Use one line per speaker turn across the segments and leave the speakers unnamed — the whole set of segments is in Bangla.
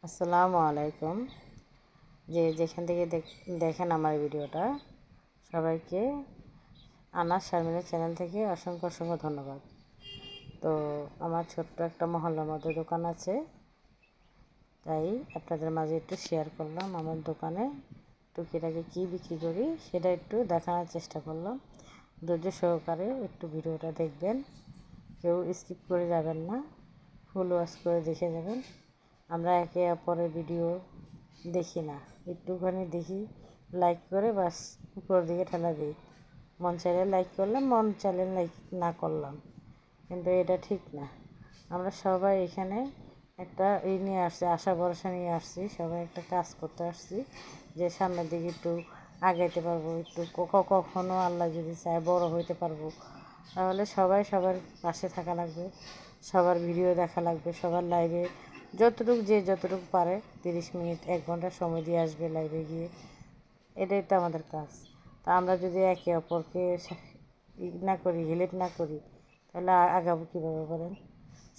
আসসালামু আলাইকুম। যেখান থেকে দেখেন আমার ভিডিওটা, সবাইকে আনাস শারমিনের চ্যানেল থেকে অসংখ্য অসংখ্য ধন্যবাদ। তো আমার ছোট্ট একটা মহল্লার মধ্যে দোকান আছে, তাই আপনাদের মাঝে একটু শেয়ার করলাম। আমার দোকানে টুকিটাকি কী বিক্রি করি সেটা একটু দেখানোর চেষ্টা করলাম। ধৈর্য সহকারে একটু ভিডিওটা দেখবেন, কেউ স্কিপ করে যাবেন না, ফুল ওয়াচ করে দেখে যাবেন। আমরা একে অপরের ভিডিও দেখি না, একটুখানি দেখি, লাইক করে বাস উপর দিকে ঠেলা দিই। মন চাইলে লাইক করলাম, মন চাইলে লাইক না করলাম, কিন্তু এটা ঠিক না। আমরা সবাই এখানে একটা নিয়ে আসছি, আশা ভরসা নিয়ে আসছি, সবাই একটা কাজ করতে আসছি যে সামনের দিকে একটু আগাইতে পারবো, একটু কখনো আল্লাহ যদি চায় বড় হইতে পারবো। তাহলে সবাই সবার পাশে থাকা লাগবে, সবার ভিডিও দেখা লাগবে, সবার লাইভে যতটুকু পারে 30 মিনিট 1 ঘন্টা সময় দিয়ে আসবে লাইভে গিয়ে। এটাই তো আমাদের কাজ। তা আমরা যদি একে অপরকে না করি, হেল্প না করি, তাহলে আগাবো কীভাবে বলেন?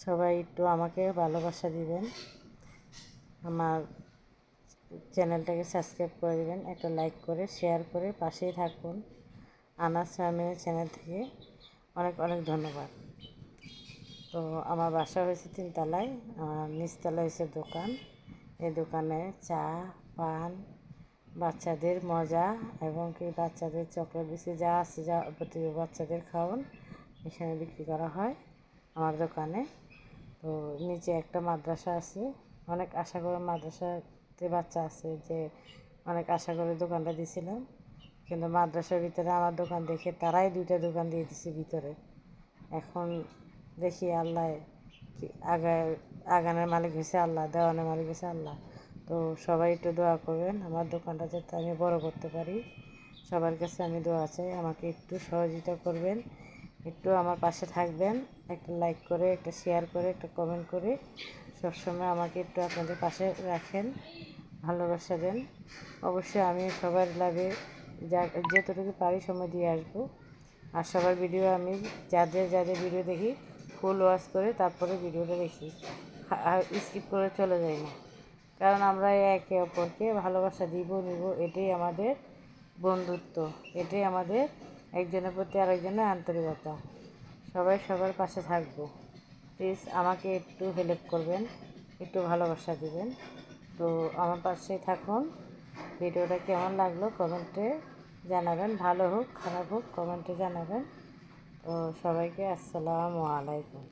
সবাই একটু আমাকে ভালোবাসা দিবেন, আমার চ্যানেলটাকে সাবস্ক্রাইব করে দেবেন, একটা লাইক করে শেয়ার করে পাশেই থাকুন। আনাস শারমিনের চ্যানেল থেকে অনেক অনেক ধন্যবাদ। তো আমার বাসা হয়েছে 3 তলায়, আমার নিচতলায় হয়েছে দোকান। এই দোকানে চা, পান, বাচ্চাদের মজা এবং কি বাচ্চাদের চকলেট বিস্কুট যা আছে, যাবতীয় বাচ্চাদের খাওয়ান এখানে বিক্রি করা হয় আমার দোকানে। তো নিচে একটা মাদ্রাসা আছে, অনেক আশা করে মাদ্রাসাতে বাচ্চা আছে, যে অনেক আশা করে দোকানটা দিয়েছিলাম, কিন্তু মাদ্রাসার ভিতরে আমার দোকান দেখে তারাই 2টা দোকান দিয়ে দিছে ভিতরে। এখন দেখি আল্লাহ আগানের মালিক হয়েছে আল্লাহ, দেওয়ানের মালিক হয়েছে আল্লাহ। তো সবাই একটু দোয়া করবেন আমার দোকানটা যাতে আমি বড় করতে পারি। সবার কাছে আমি দোয়া চাই, আমাকে একটু সহযোগিতা করবেন, একটু আমার পাশে থাকবেন, একটা লাইক করে, একটা শেয়ার করে, একটা কমেন্ট করে সবসময় আমাকে একটু আপনাদের পাশে রাখেন, ভালোবাসা দেন। অবশ্যই আমি সবার লাইভে যতটুকু পারি সময় দিয়ে আসবো। আর সবার ভিডিও আমি যাদের ভিডিও দেখি ফুল ওয়াচ করে তারপরে ভিডিওটা দেখি, আর স্কিপ করে চলে যাই না। কারণ আমরা একে অপরকে ভালোবাসা নিব, এটাই আমাদের বন্ধুত্ব, এটাই আমাদের একজনের প্রতি আরেকজনের আন্তরিকতা। সবাই সবার পাশে থাকবো। প্লিজ আমাকে একটু হেল্প করবেন, একটু ভালোবাসা দিবেন। তো আমার পাশেই থাকুন। ভিডিওটা কেমন লাগলো কমেন্টে জানাবেন, ভালো হোক খারাপ হোক কমেন্টে জানাবেন। তো সবাইকে আসসালামু আলাইকুম।